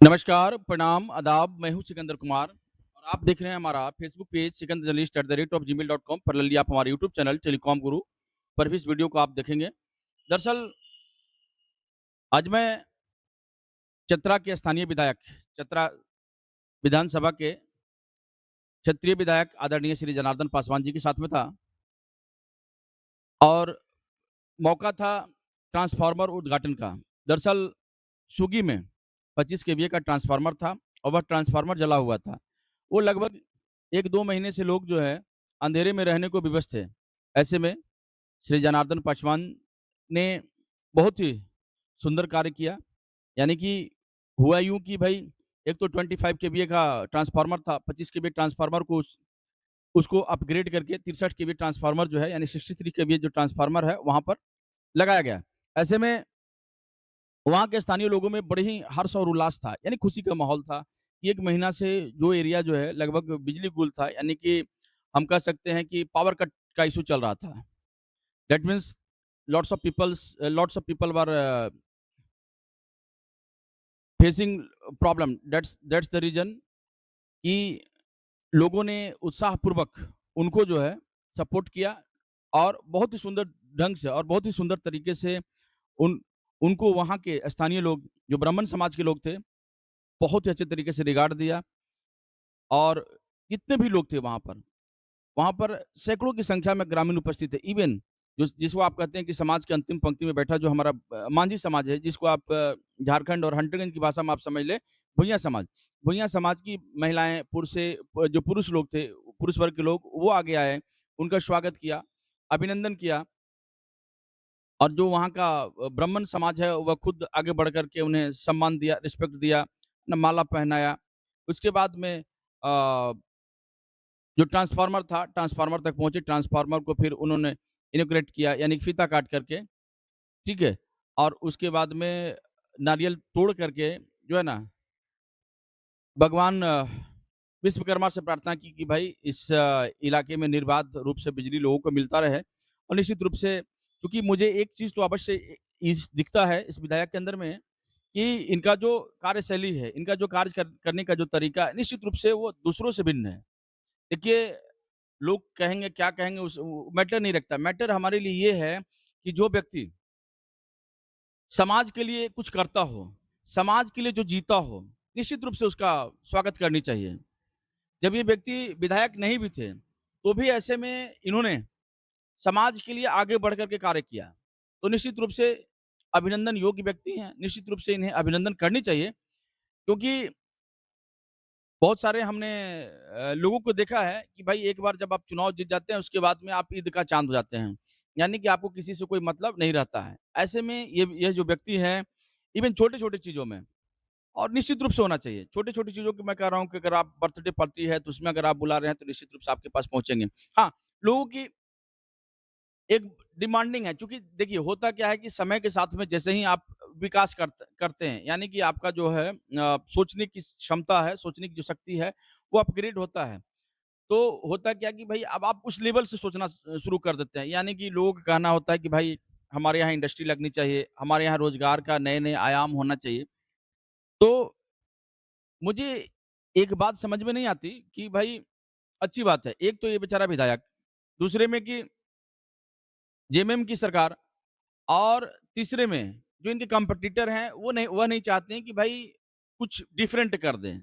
नमस्कार, प्रणाम, आदाब, मैं हूँ सिकंदर कुमार और आप देख रहे हैं हमारा Facebook page Sikandar journalist @gmail.com पर लल्ली आप हमारे यूट्यूब चैनल टेलीकॉम गुरु पर भी इस वीडियो को आप देखेंगे। दरअसल आज मैं चतरा के स्थानीय विधायक, चतरा विधानसभा के क्षेत्रीय विधायक आदरणीय श्री जनार्दन पासवान जी के साथ में था और मौका था ट्रांसफार्मर उद्घाटन का। दरअसल सुगी में 25 केवीए का ट्रांसफार्मर था और वह ट्रांसफार्मर जला हुआ था। वो लगभग 1-2 महीने से लोग जो है अंधेरे में रहने को विवश थे। ऐसे में श्री जनार्दन पासवान ने बहुत ही सुंदर कार्य किया। यानी कि हुआ यूँ कि भई एक तो 25 केवीए का ट्रांसफार्मर था, 25 केवीए ट्रांसफार्मर को उसको अपग्रेड करके 63 केवीए ट्रांसफार्मर जो है यानी 63 केवीए जो ट्रांसफार्मर है वहाँ पर लगाया गया। ऐसे में वहाँ के स्थानीय लोगों में बड़े ही हर्ष और उल्लास था, यानी खुशी का माहौल था कि 1 महीना से जो एरिया जो है लगभग बिजली गुल था, यानी कि हम कह सकते हैं कि पावर कट का इश्यू चल रहा था। That means lots of people were facing problem that's the reason कि लोगों ने उत्साहपूर्वक उनको जो है सपोर्ट किया और बहुत ही सुंदर ढंग से और बहुत ही सुंदर तरीके से उन उनको वहाँ के स्थानीय लोग, जो ब्राह्मण समाज के लोग थे, बहुत ही अच्छे तरीके से रिगार्ड दिया और जितने भी लोग थे वहाँ पर सैकड़ों की संख्या में ग्रामीण उपस्थित थे। इवन जिसको आप कहते हैं कि समाज के अंतिम पंक्ति में बैठा जो हमारा मांझी समाज है, जिसको आप झारखंड और हंटरगंज की भाषा में आप समझ लें, भुइयाँ समाज। भुइयाँ समाज की महिलाएँ, जो पुरुष लोग थे, पुरुष वर्ग के लोग, वो आगे आए, उनका स्वागत किया, अभिनंदन किया और जो वहाँ का ब्राह्मण समाज है, वह खुद आगे बढ़ कर के उन्हें सम्मान दिया, रिस्पेक्ट दिया, न माला पहनाया। उसके बाद में जो ट्रांसफ़ार्मर था, ट्रांसफ़ार्मर तक पहुँचे, ट्रांसफ़ार्मर को फिर उन्होंने इनॉग्रेट किया, यानी कि फीता काट करके, ठीक है? और उसके बाद में नारियल तोड़ करके जो है ना, भगवान विश्वकर्मा से प्रार्थना की कि भाई इस इलाके में निर्बाध रूप से बिजली लोगों को मिलता रहे और निश्चित रूप से क्योंकि मुझे एक चीज़ तो अवश्य इस दिखता है इस विधायक के अंदर में कि इनका जो कार्यशैली है, इनका जो कार्य करने का जो तरीका है, निश्चित रूप से वो दूसरों से भिन्न है। देखिए, लोग कहेंगे, क्या कहेंगे उस वो मैटर नहीं रखता। मैटर हमारे लिए ये है कि जो व्यक्ति समाज के लिए कुछ करता हो, समाज के लिए जो जीता हो, निश्चित रूप से उसका स्वागत करनी चाहिए। जब ये व्यक्ति विधायक नहीं भी थे, तो भी ऐसे में इन्होंने समाज के लिए आगे बढ़ कर के कार्य किया। तो निश्चित रूप से अभिनंदन योग्य व्यक्ति हैं, निश्चित रूप से इन्हें अभिनंदन करनी चाहिए क्योंकि बहुत सारे हमने लोगों को देखा है कि भाई एक बार जब आप चुनाव जीत जाते हैं उसके बाद में आप ईद का चाँद हो जाते हैं। यानी कि आपको किसी से कोई मतलब नहीं रहता है। ऐसे में ये जो व्यक्ति है इवन छोटे-छोटे चीज़ों में और निश्चित रूप से होना चाहिए। छोटी-छोटी चीज़ों की मैं कह रहा हूँ कि अगर आप बर्थडे पार्टी है तो उसमें अगर आप बुला रहे हैं तो निश्चित रूप से आपके पास पहुँचेंगे। हाँ, लोगों की एक डिमांडिंग है क्योंकि देखिए होता क्या है कि समय के साथ में जैसे ही आप विकास करते हैं यानी कि आपका जो है सोचने की क्षमता है, सोचने की जो शक्ति है, वो अपग्रेड होता है। तो होता क्या कि भाई अब आप उस लेवल से सोचना शुरू कर देते हैं। यानी कि लोगों का कहना होता है कि भाई हमारे यहाँ इंडस्ट्री लगनी चाहिए, हमारे यहाँ रोज़गार का नए-नए आयाम होना चाहिए। तो मुझे एक बात समझ में नहीं आती कि भाई अच्छी बात है, एक तो ये बेचारा विधायक, दूसरे में कि जेएमएम की सरकार और तीसरे में जो इनके कॉम्पिटिटर हैं, वह नहीं चाहते हैं कि भाई कुछ डिफरेंट कर दें,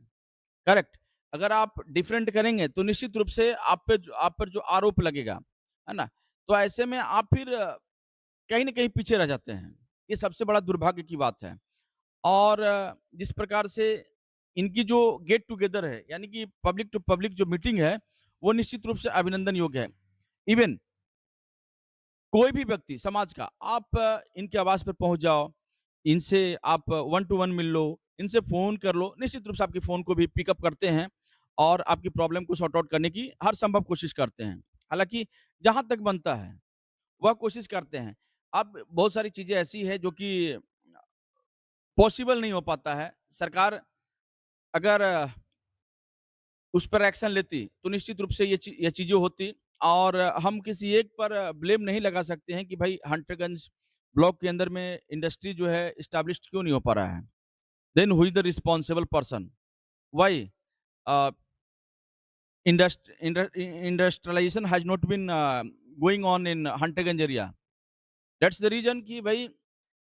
करेक्ट? अगर आप डिफरेंट करेंगे तो निश्चित रूप से आप पर जो आरोप लगेगा, है ना? तो ऐसे में आप फिर कहीं न कहीं पीछे रह जाते हैं। ये सबसे बड़ा दुर्भाग्य की बात है और जिस प्रकार से इनकी जो गेट टुगेदर है, यानी कि पब्लिक टू पब्लिक जो मीटिंग है, वो निश्चित रूप से अभिनंदन योग्य है। इवन कोई भी व्यक्ति समाज का आप इनके आवास पर पहुँच जाओ, इनसे आप वन टू वन मिल लो, इनसे फ़ोन कर लो, निश्चित रूप से आपके फ़ोन को भी पिकअप करते हैं और आपकी प्रॉब्लम को सॉर्ट आउट करने की हर संभव कोशिश करते हैं। हालाँकि जहाँ तक बनता है, वह कोशिश करते हैं। अब बहुत सारी चीज़ें ऐसी हैं जो कि पॉसिबल नहीं हो पाता है। सरकार अगर उस पर एक्शन लेती, तो निश्चित रूप से ये चीज़ें होती और हम किसी एक पर ब्लेम नहीं लगा सकते हैं कि भाई हंटरगंज ब्लॉक के अंदर में इंडस्ट्री जो है एस्टेब्लिश्ड क्यों नहीं हो पा रहा है। then who is the responsible person? Why? Uh, industrialization has not been going on in Hunterganj area. That's the reason कि भाई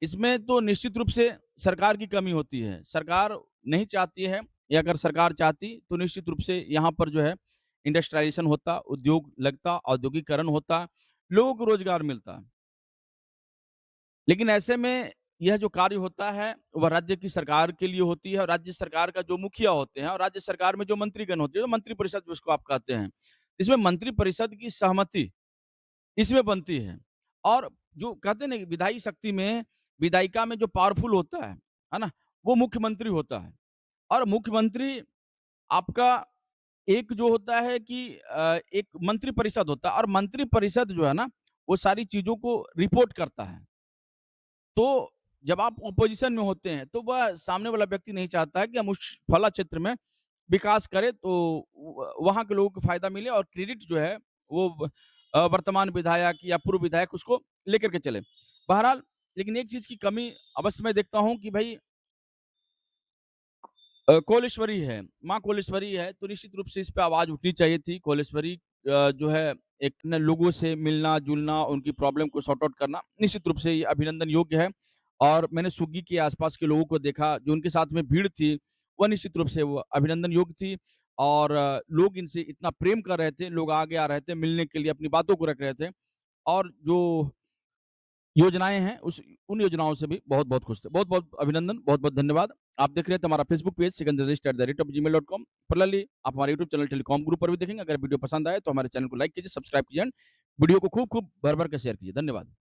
इसमें तो निश्चित रूप से सरकार की कमी होती है। सरकार नहीं चाहती है, या अगर सरकार चाहती तो निश्चित रूप से यहाँ पर जो है इंडस्ट्रियलाइजेशन होता, उद्योग लगता, औद्योगिकरण होता, लोगों को रोजगार मिलता। लेकिन ऐसे में यह जो कार्य होता है, वह राज्य की सरकार के लिए होती है, और राज्य सरकार का जो मुखिया होते हैं और राज्य सरकार में जो मंत्रीगण होते हैं, जो मंत्रिपरिषद जिसको आप कहते हैं, इसमें मंत्रिपरिषद की सहमति इसमें बनती है। और जो कहते हैं ना कि विधायी शक्ति में, विधायिका में जो पावरफुल होता है ना? वो मुख्यमंत्री होता है। और मुख्यमंत्री आपका एक जो होता है कि एक मंत्रिपरिषद होता है, और मंत्रिपरिषद जो है ना, वो सारी चीज़ों को रिपोर्ट करता है। तो जब आप अपोज़िशन में होते हैं, तो वह सामने वाला व्यक्ति नहीं चाहता है कि हम उस फला क्षेत्र में विकास करें, तो वहाँ के लोगों को फ़ायदा मिले और क्रेडिट जो है वो वर्तमान विधायक या पूर्व विधायक उसको लेकर के चले। बहरहाल, लेकिन एक चीज़ की कमी अवश्य मैं देखता हूँ कि भई कोलेश्वरी है, माँ कोलेश्वरी है, तो निश्चित रूप से इस पे आवाज़ उठनी चाहिए थी। कोलेश्वरी जो है एक न लोगों से मिलना-जुलना, उनकी प्रॉब्लम को सॉर्ट आउट करना, निश्चित रूप से ये अभिनंदन योग्य है। और मैंने सुग्गी के आस-पास के लोगों को देखा, जो उनके साथ में भीड़ थी, वह निश्चित रूप से वो अभिनंदन योग्य थी। और लोग इनसे इतना प्रेम कर रहे थे, लोग आगे आ रहे थे मिलने के लिए, अपनी बातों को रख रहे थे। और जो योजनाएँ हैं, उस उन योजनाओं से भी बहुत-बहुत खुश थे। बहुत-बहुत अभिनंदन, बहुत-बहुत धन्यवाद। आप देख रहे थे हमारा फेसबुक पेज sikandarist@gmail.com। पैरेलली आप हमारे यूट्यूब चैनल टेलीकॉम ग्रुप पर भी देखेंगे। अगर वीडियो पसंद आए तो हमारे चैनल को लाइक कीजिए, सब्सक्राइब कीजिए एंड वीडियो को खूब-खूब भर-भर के शेयर कीजिए। धन्यवाद।